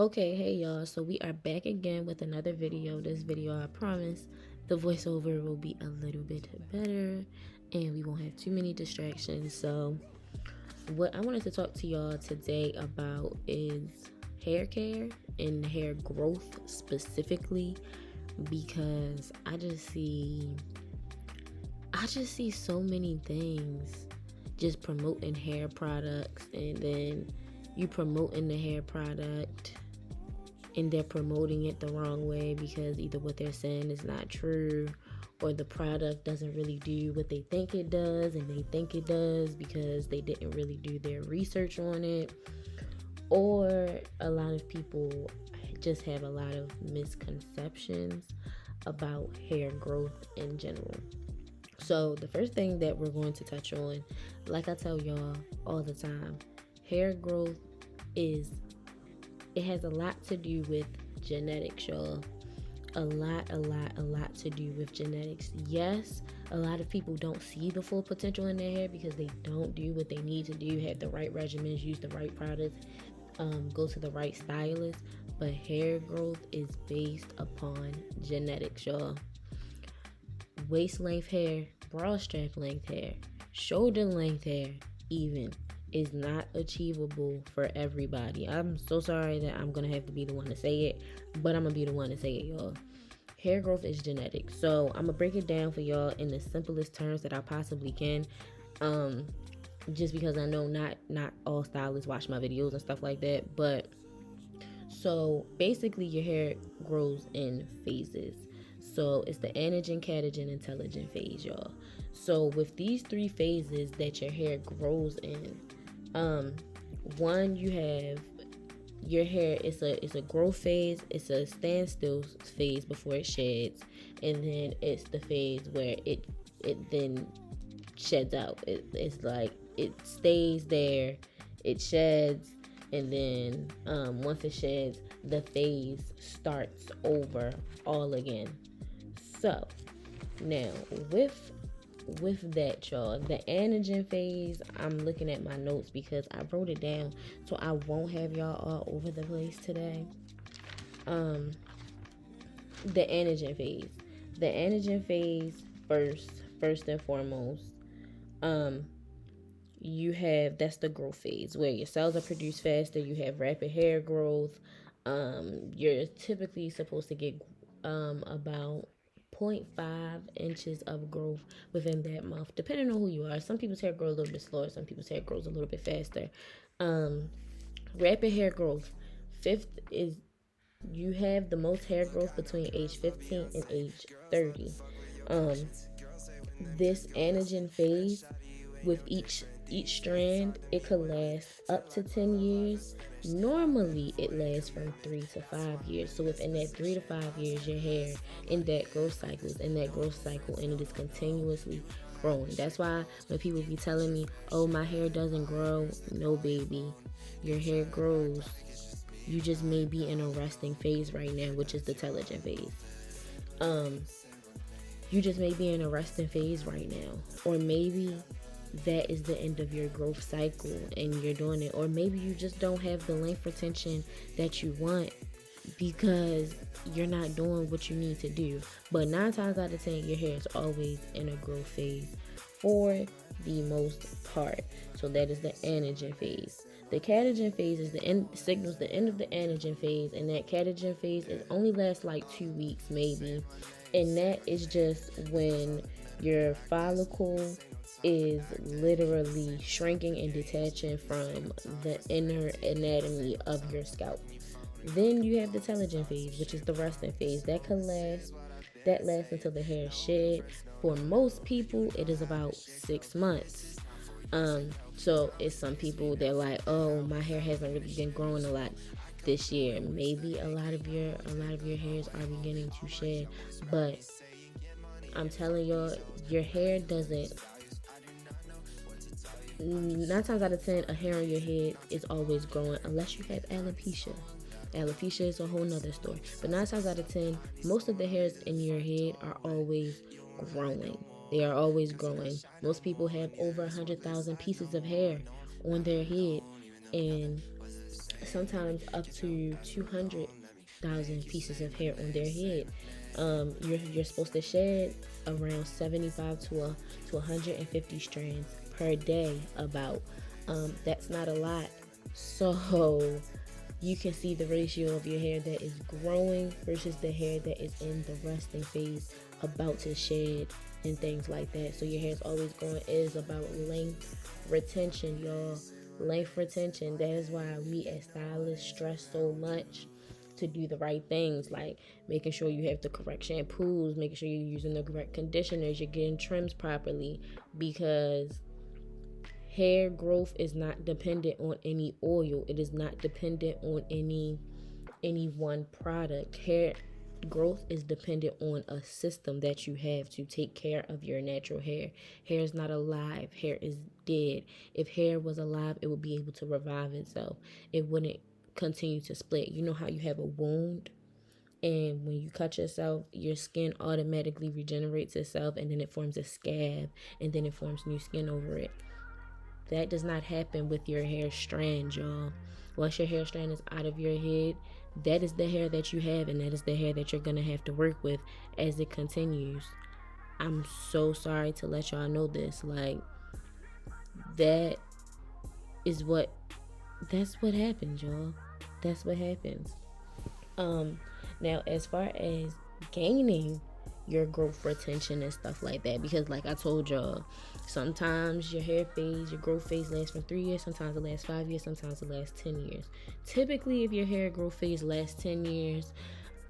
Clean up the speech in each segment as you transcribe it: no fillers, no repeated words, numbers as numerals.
Okay, hey y'all, so we are back again with another video. This video, I promise, the voiceover will be a little bit better and we won't have too many distractions. So what I wanted to talk to y'all today about is hair care and hair growth specifically, because I just see so many things just promoting hair products, and then you promoting the hair product and they're promoting it the wrong way because either what they're saying is not true, or the product doesn't really do what they think it does, and they think it does because they didn't really do their research on it. Or a lot of people just have a lot of misconceptions about hair growth in general. So the first thing that we're going to touch on, like I tell y'all all the time, hair growth is it has a lot to do with genetics, y'all. A lot to do with genetics. Yes, a lot of people don't see the full potential in their hair because they don't do what they need to do, have the right regimens, use the right products, go to the right stylist. But hair growth is based upon genetics, y'all. Waist length hair, bra strap length hair, shoulder length hair, even, is not achievable for everybody. I'm so sorry that I'm gonna have to be the one to say it, but I'm gonna be the one to say it, y'all. Hair growth is genetic. So I'm gonna break it down for y'all in the simplest terms that I possibly can. Just because I know not all stylists watch my videos and stuff like that. But so basically your hair grows in phases. So it's the anagen, catagen, and telogen phase, y'all. So with these three phases that your hair grows in, one, you have your hair. It's a growth phase, it's a standstill phase before it sheds, and then it's the phase where it then sheds out. It's like it stays there, it sheds, and then once it sheds, the phase starts over all again. So now with that, y'all, the anagen phase, I'm looking at my notes because I wrote it down so I won't have y'all all over the place today. The anagen phase. The anagen phase, first and foremost, you have, that's the growth phase where your cells are produced faster, you have rapid hair growth. You're typically supposed to get about 0.5 inches of growth within that month, depending on who you are. Some people's hair grows a little bit slower, some people's hair grows a little bit faster. Rapid hair growth. Fifth is, you have the most hair growth between age 15 and age 30. Um, this anagen phase, with each strand, it could last up to 10 years. Normally it lasts from 3 to 5 years. So within that 3 to 5 years, your hair in that growth cycle is in that growth cycle, and it is continuously growing. That's why when people be telling me, oh, my hair doesn't grow, no, baby, your hair grows. You just may be in a resting phase right now, which is the telogen phase. You just may be in a resting phase right now, or maybe that is the end of your growth cycle and you're doing it, or maybe you just don't have the length retention that you want because you're not doing what you need to do. But 9 times out of 10, your hair is always in a growth phase for the most part. So that is the anagen phase. The catagen phase is the end, signals the end of the anagen phase, and that catagen phase, it only lasts like 2 weeks maybe, and that is just when your follicle is literally shrinking and detaching from the inner anatomy of your scalp. Then you have the telogen phase, which is the resting phase. That lasts until the hair is shed. For most people, it is about 6 months. So it's some people that like, oh, my hair hasn't really been growing a lot this year. Maybe a lot of your hairs are beginning to shed, but I'm telling y'all, your hair doesn't. 9 times out of 10, a hair on your head is always growing unless you have alopecia. Alopecia is a whole nother story. But 9 times out of 10, most of the hairs in your head are always growing. They are always growing. Most people have over 100,000 pieces of hair on their head. And sometimes up to 200,000 pieces of hair on their head. You're supposed to shed around 75 to 150 strands per day. About that's not a lot. So you can see the ratio of your hair that is growing versus the hair that is in the resting phase, about to shed and things like that. So your hair is always growing. It is about length retention, y'all. Length retention. That is why we as stylists stress so much to do the right things, like making sure you have the correct shampoos, making sure you're using the correct conditioners, you're getting trims properly, because hair growth is not dependent on any oil. It is not dependent on any one product. Hair growth is dependent on a system that you have to take care of your natural hair. Hair is not alive. Hair is dead. If hair was alive, it would be able to revive itself. It wouldn't continue to split. You know how you have a wound, and when you cut yourself, your skin automatically regenerates itself, and then it forms a scab, and then it forms new skin over it. That does not happen with your hair strand, y'all. Once your hair strand is out of your head, that is the hair that you have, and that is the hair that you're gonna have to work with as it continues. I'm so sorry to let y'all know this. Like, that is what that's what happens, y'all. That's what happens. Now as far as gaining your growth retention and stuff like that, because like I told y'all, sometimes your hair phase, your growth phase lasts for 3 years, sometimes it lasts 5 years, sometimes it lasts 10 years. Typically, if your hair growth phase lasts 10 years,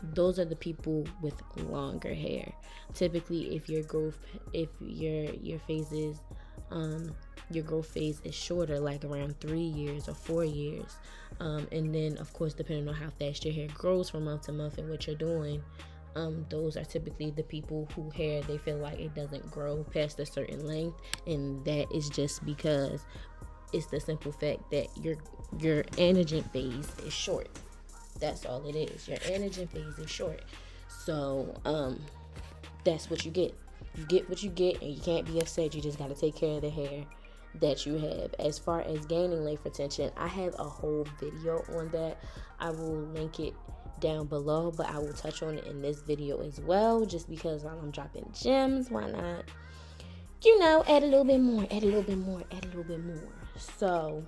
those are the people with longer hair. Typically, if your phase is your growth phase is shorter, like around 3 years or 4 years, and then of course depending on how fast your hair grows from month to month and what you're doing, those are typically the people who hair, they feel like it doesn't grow past a certain length, and that is just because it's the simple fact that your anagen phase is short. That's all it is. Your anagen phase is short. So that's what you get. You get what you get, and you can't be upset. You just got to take care of the hair that you have. As far as gaining length retention, I have a whole video on that. I will link it down below, but I will touch on it in this video as well, just because while I'm dropping gems, why not, add a little bit more. So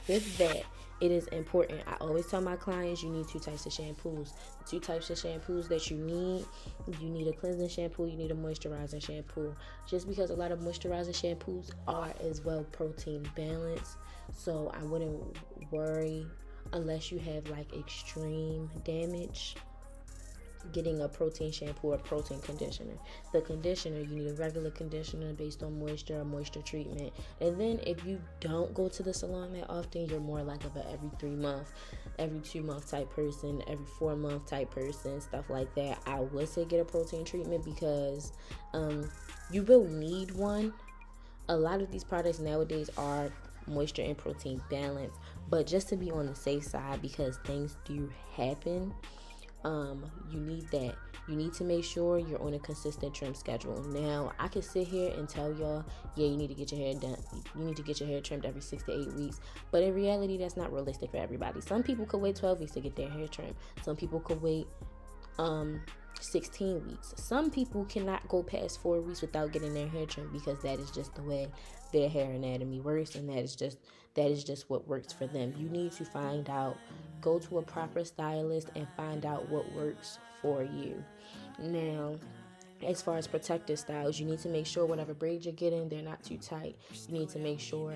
with that, it is important. I always tell my clients you need 2 types of shampoos. The 2 types of shampoos that you need a cleansing shampoo, you need a moisturizing shampoo. Just because a lot of moisturizing shampoos are as well protein balanced, so I wouldn't worry unless you have like extreme damage getting a protein shampoo or protein conditioner. The conditioner, you need a regular conditioner based on moisture or moisture treatment. And then if you don't go to the salon that often, you're more like of a every 3 month, every 2 month type person, every 4 month type person, stuff like that, I would say get a protein treatment, because you will need one. A lot of these products nowadays are moisture and protein balance, but just to be on the safe side, because things do happen, you need that. You need to make sure you're on a consistent trim schedule. Now, I can sit here and tell y'all, yeah, you need to get your hair done. You need to get your hair trimmed every 6 to 8 weeks. But in reality, that's not realistic for everybody. Some people could wait 12 weeks to get their hair trimmed. Some people could wait 16 weeks. Some people cannot go past 4 weeks without getting their hair trimmed, because that is just the way their hair anatomy works, and that is just what works for them. You need to go to a proper stylist and find out what works for you. Now, as far as protective styles, you need to make sure whatever braids you're getting, they're not too tight. You need to make sure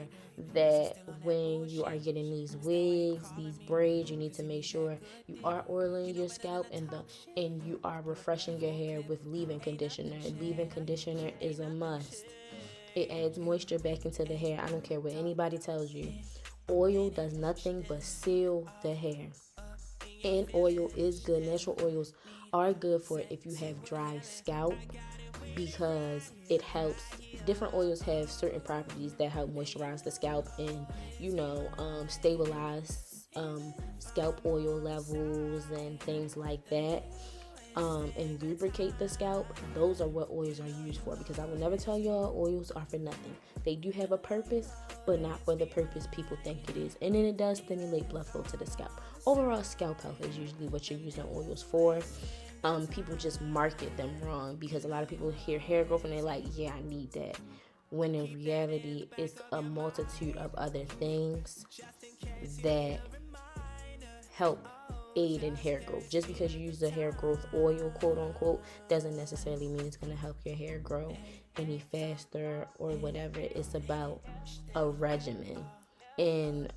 that when you are getting these wigs, these braids, you need to make sure you are oiling your scalp and you are refreshing your hair with leave-in conditioner. Leave-in conditioner is a must. It adds moisture back into the hair. I don't care what anybody tells you. Oil does nothing but seal the hair. And oil is good. Natural oils are good for if you have dry scalp, because it helps. Different oils have certain properties that help moisturize the scalp and, stabilize scalp oil levels and things like that. and lubricate the scalp, those are what oils are used for, because I will never tell y'all oils are for nothing. They do have a purpose, but not for the purpose people think it is. And then it does stimulate blood flow to the scalp. Overall, scalp health is usually what you're using oils for. People just market them wrong, because a lot of people hear hair growth and they're like, yeah, I need that. When in reality, it's a multitude of other things that help aid in hair growth. Just because you use the hair growth oil, quote unquote, doesn't necessarily mean it's going to help your hair grow any faster or whatever. It's about a regimen. And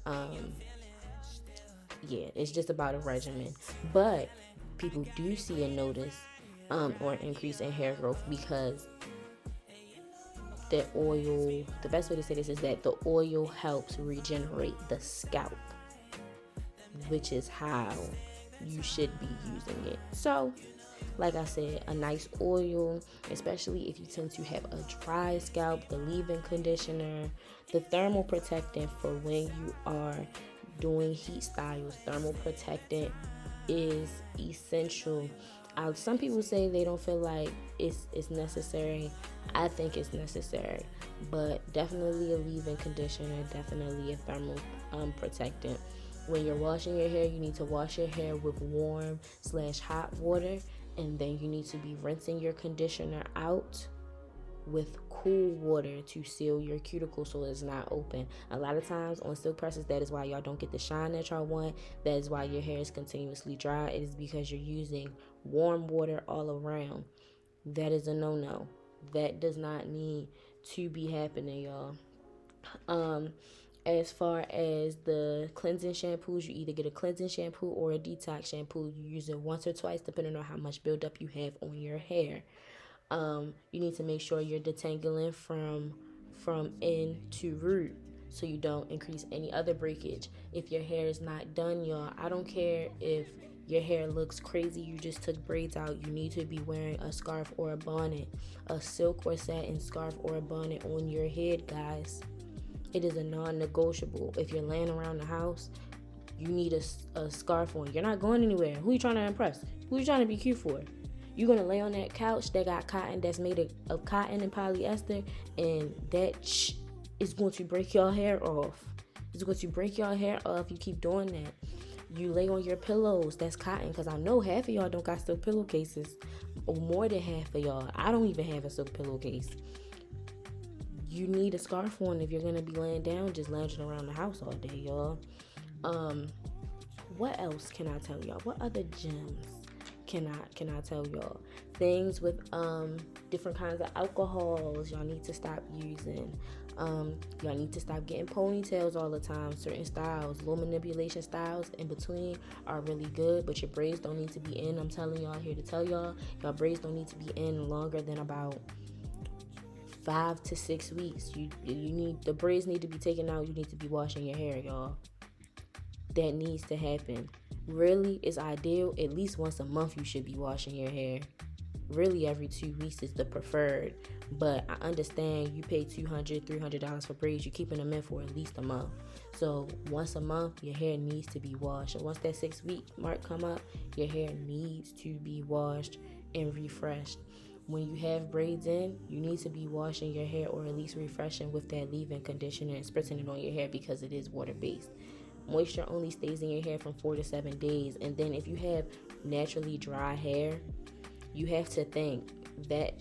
it's just about a regimen. But people do see a notice or increase in hair growth, because the oil, the best way to say this is that the oil helps regenerate the scalp, which is how you should be using it. So, like I said, a nice oil, especially if you tend to have a dry scalp, the leave-in conditioner, the thermal protectant for when you are doing heat styles. Thermal protectant is essential. Some people say they don't feel like it's necessary. I think it's necessary, but definitely a leave-in conditioner, definitely a thermal protectant. When you're washing your hair, you need to wash your hair with warm/hot water, and then you need to be rinsing your conditioner out with cool water to seal your cuticle so it's not open. A lot of times on silk presses, that is why y'all don't get the shine that y'all want. That is why your hair is continuously dry. It is because you're using warm water all around. That is a no-no. That does not need to be happening, y'all. As far as the cleansing shampoos, you either get a cleansing shampoo or a detox shampoo. You use it once or twice depending on how much buildup you have on your hair. You need to make sure you're detangling from end to root, so you don't increase any other breakage. If your hair is not done, y'all, I don't care if your hair looks crazy, you just took braids out, you need to be wearing a scarf or a bonnet, a silk or satin scarf or a bonnet on your head, guys. It is a non-negotiable. If you're laying around the house, you need a scarf on. You're not going anywhere. Who you trying to impress? Who you trying to be cute for? You're going to lay on that couch that got cotton, that's made of cotton and polyester, and that is going to break your hair off. It's going to break your hair off. You keep doing that. You lay on your pillows, that's cotton, because I know half of y'all don't got silk pillowcases, or more than half of y'all. I don't even have a silk pillowcase. You need a scarf on if you're going to be laying down, just lounging around the house all day, y'all. What else can I tell y'all? What other gems can I tell y'all? Things with different kinds of alcohols y'all need to stop using. Y'all need to stop getting ponytails all the time. Certain styles, low manipulation styles in between are really good, but your braids don't need to be in. I'm telling y'all, here to tell y'all braids don't need to be in longer than about 5 to 6 weeks. You need, the braids need to be taken out. You need to be washing your hair, y'all. That needs to happen. Really, it's ideal. At least once a month you should be washing your hair. Really, every 2 weeks is the preferred. But I understand you pay $200, $300 for braids. You're keeping them in for at least a month. So once a month, your hair needs to be washed. And once that 6-week mark come up, your hair needs to be washed and refreshed. When you have braids in, you need to be washing your hair, or at least refreshing with that leave-in conditioner and spritzing it on your hair, because it is water-based. Moisture only stays in your hair from 4 to 7 days. And then if you have naturally dry hair, you have to think that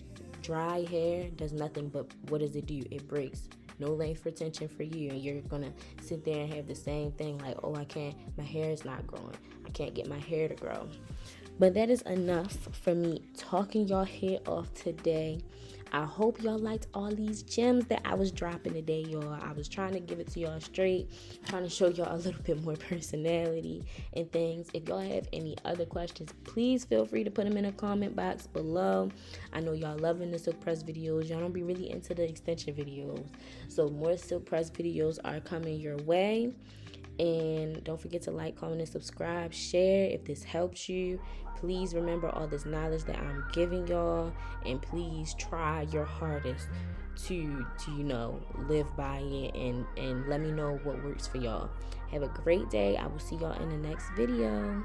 dry hair does nothing but, what does it do? It breaks. No length retention for you, and you're gonna sit there and have the same thing like, oh, my hair is not growing. I can't get my hair to grow. But that is enough for me talking y'all head off today. I hope y'all liked all these gems that I was dropping today, y'all. I was trying to give it to y'all straight, trying to show y'all a little bit more personality and things. If y'all have any other questions, please feel free to put them in the comment box below. I know y'all loving the Silkpress videos. Y'all don't be really into the extension videos. So more Silkpress videos are coming your way. And don't forget to like, comment, and subscribe. Share if this helps you. Please remember all this knowledge that I'm giving y'all. And please try your hardest to live by it. And let me know what works for y'all. Have a great day. I will see y'all in the next video.